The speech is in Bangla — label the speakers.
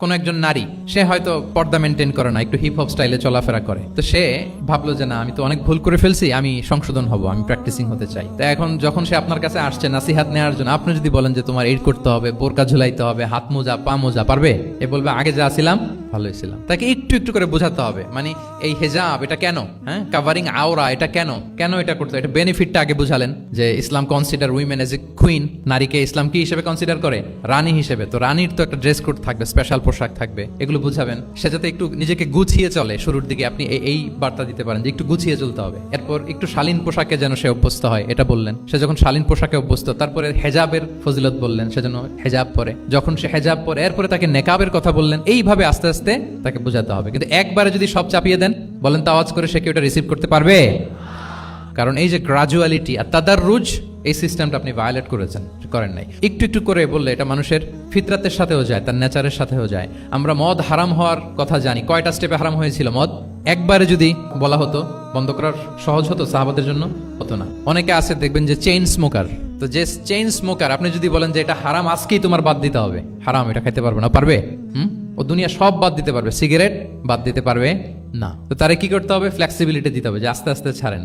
Speaker 1: কোন একজন নারী সে হয়তো পর্দা মেনটেন করে না, একটু হিপ হপ স্টাইলে চলাফেরা করে, তো সে ভাবলো যে না, আমি তো অনেক ভুল করে ফেলছি, আমি সংশোধন হব, আমি প্র্যাকটিসিং হতে চাই। তো এখন যখন সে আপনার কাছে আসছে নাসিহাত নেওয়ার জন্য, আপনি যদি বলেন যে তোমার এইড করতে হবে, বোরকা ঝুলাইতে হবে, হাত মোজা পা মোজা, পারবে? এ বলবে আগে যা ছিলাম ভালোই ছিলাম। তাকে একটু একটু করে বোঝাতে হবে, মানে এই হেজাব এটা কেন, হ্যাঁ, কাভারিং আওরা এটা কেন কেন এটা করতে, এটা বেনিফিটটা আগে বুঝালেন যে Islam consider women as a queen, নারীকে ইসলাম কি হিসেবে কনসিডার করে? রানী হিসেবে। তো রানীর তো একটা ড্রেস কোড থাকবে, স্পেশাল পোশাক থাকবে, এগুলো বুঝাবেন। সে যাতে একটু নিজেকে গুছিয়ে চলে, শুরুর দিকে আপনি এই বার্তা দিতে পারেন যে একটু গুছিয়ে চলতে হবে। এরপর একটু শালীন পোশাকে যেন সে অভ্যস্ত হয়, এটা বললেন। সে যখন শালীন পোশাকে অভ্যস্ত, তারপরে হেজাবের ফজিলত বললেন, সে যেন হেজাব পরে। যখন সে হেজাব পরে, এরপরে তাকে নেকাবের কথা বললেন। এইভাবে আস্তে আস্তে তাকে বোঝাতে হবে। কিন্তু একবারে যদি সব চাপিয়ে দেন, বলেন তো আওয়াজ করে, সে কি ওটা রিসিভ করতে পারবে? কারণ এই যে গ্রাজুয়ালিটি আর তাদাররুজ, এই সিস্টেমটা আপনি ভায়োলেট করেন নাই। একটু একটু করে বললে এটা মানুষের ফিতরাতের সাথেও যায়, তার নেচারের সাথেও যায়। আমরা মদ হারাম হওয়ার কথা জানি, কয়টা স্টেপে হারাম হয়েছিল মদ? একবারে যদি বলা হতো বন্ধ করার সহজ হতো সাহাবাদের জন্য? হতো না। অনেকে আছে দেখবেন যে চেইন স্মোকার, তো যে চেইন স্মোকার আপনি যদি বলেন যে এটা হারাম, আজকেই তোমার বাদ দিতে হবে, হারাম, এটা খাইতে পারবে না, পারবে? ও দুনিয়া সব বাদ দিতে পারবে, সিগারেট বাদ দিতে পারবে না। তো তারে কি করতে হবে? ফ্লেক্সিবিলিটি দিতে হবে যে আস্তে আস্তে ছাড়েন।